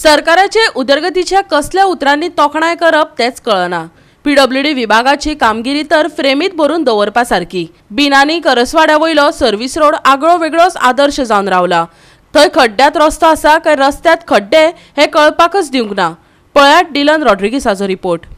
सरकाराचे उदरगतीच्या कसल्या उतरांनी तोखणाय करप तेच कळना। पीडब्ल्यूडी विभागाची कामगिरी तर फ्रेमीत भरून दवरपा सारकी। बिनानी करसवाड्या वयलो सर्व्हिस रोड आगळो वेगळोच आदर्श जावन रावला। थंय खड्ड्यात रस्तो आसा काय रस्त्यात खड्डे हे कळपाकच दिवंक ना। पळयात डिलन रॉड्रिगीसाचो रिपोर्ट।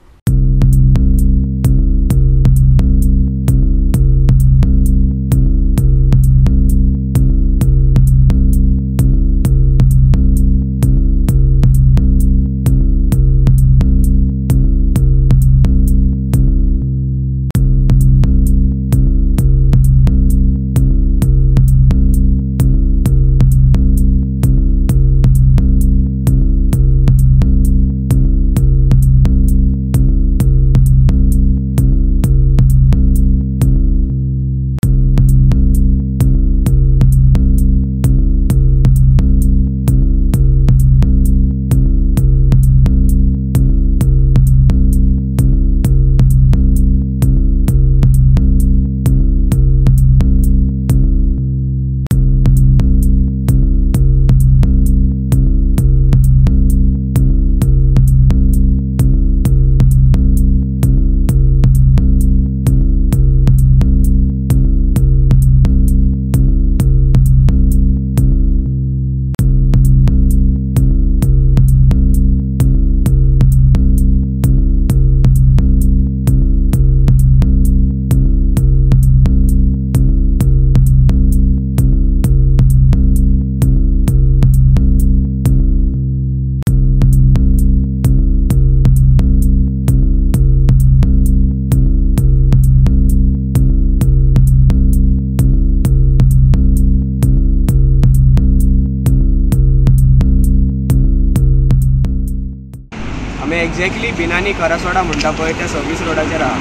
आम्ही एक्झॅक्टली बिनानी करसवाडा म्हणटा पळय त्या सर्व्हिस रोडाचेर आहा।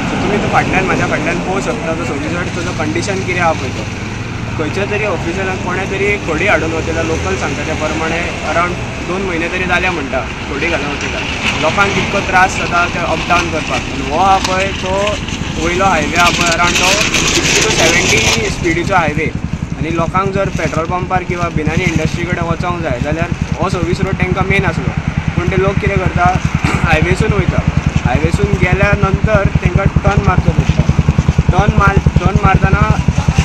सो तुमी तो फाटल्यान म्हाज्या फाटल्यान पळोवंक शकता तो सर्व्हिस रोडाचो कंडिशन कितें आहा पळय तो। खंयच्या तरी ऑफिसरान कोणे तरी खोडी हाडून वतला, लोकल सांगता त्या प्रमाणे अरावंड 2 म्हयने तरी जाल्या म्हणटा खोडी घालून वतला। लोकांक कितको त्रास जाता ते अप डावन करपाक। हो आहा पळय तो वयलो हायवे आहा पळय अरावंड तो 60 to 70 स्पिडीचो हायवे। आनी लोकांक जर पेट्रोल पंपार किंवा बिनानी इंडस्ट्री कडेन वचोंक जाय जाल्यार हो सर्व्हिस रोड तांकां मेन आसलो। पण ते लोक कितें करता, हायवेसून वयता, हायवेसून गेल्या नंतर तांकां टर्न मारचो पडटा। टर्न मारतना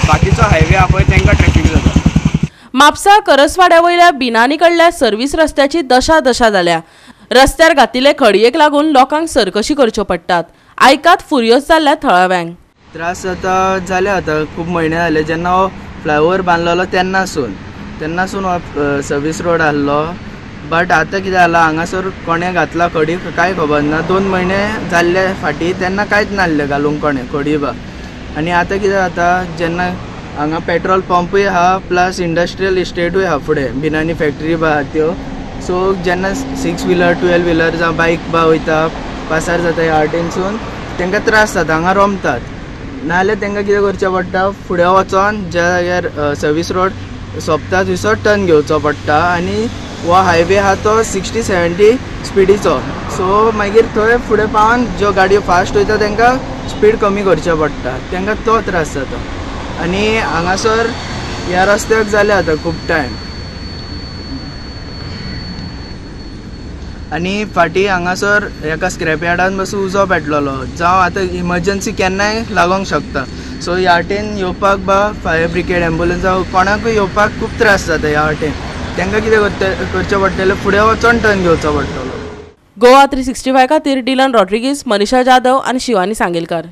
बाकीचो हायवे आहा पळय तांकां ट्रॅफिक जाता। म्हापसा करसवाड्या वयल्या बिनानी कडल्या सर्व्हिस रस्त्याची दशा जाल्या। रस्त्यार घातिल्ले खडयेक लागून लोकांक सरकशी करच्यो पडटात। आयकात फुरियस जाल्ल्या थळाव्यांक। त्रास जाले आतां खूब म्हयने जाले। जेन्ना हो फ्लायओवर बांदलेलो तेन्नासून हो सर्व्हिस रोड आसलो। बट आतां कितें जालां, हांगासर कोणे घातला खडी कांय खबर ना। 2 म्हयने जाल्ले फाटीं तेन्ना कांयच नासलें घालूंक कोणे खडी बा। आनी आतां कितें जाता, जेन्ना हांगा पेट्रोल पंपूय आहा प्लस इंडस्ट्रियल इस्टेटूय आहा फुडें, बिनानी फॅक्टरी बा आहा त्यो। सो जेन्ना 6 व्हिलर 12 व्हिलर जावं बायक बा वयता, पासार जाता ह्या वाटेनसून, तांकां त्रास जाता, हांगा रोमतात। नाजाल्यार तांकां कितें करचें पडटा, फुडें वचोन ज्या जाग्यार सर्व्हिस रोड सोंपता थंयसर टर्न घेवचो पडटा। आनी हो हायवे आहा तो 60-70 स्पिडीचो। सो मागीर थंय फुडें पावन ज्यो गाडयो फास्ट वयता तांकां स्पीड कमी करचें पडटा, तांकां तो त्रास जाता। आनी हांगासर ह्या रस्त्याक जाले आतां खूब टायम। आनी फाटीं हांगासर एका स्क्रॅप यार्डान बसून उजो पेटलेलो, जावं आतां इमर्जन्सी केन्नाय लागोंक शकता। सो ह्या वाटेन येवपाक बा फायर ब्रिगेड एम्बुलन्स जावं कोणाकूय येवपाक खूब त्रास जाता ह्या वाटेन। तांकां कितें करचें पडटलें, फुडें वचोन टर्न घेवचो पडटलो। गोवा 365 खातीर डिलन रॉड्रिगीस, मनीषा जाधव आनी शिवानी सांगेलकार।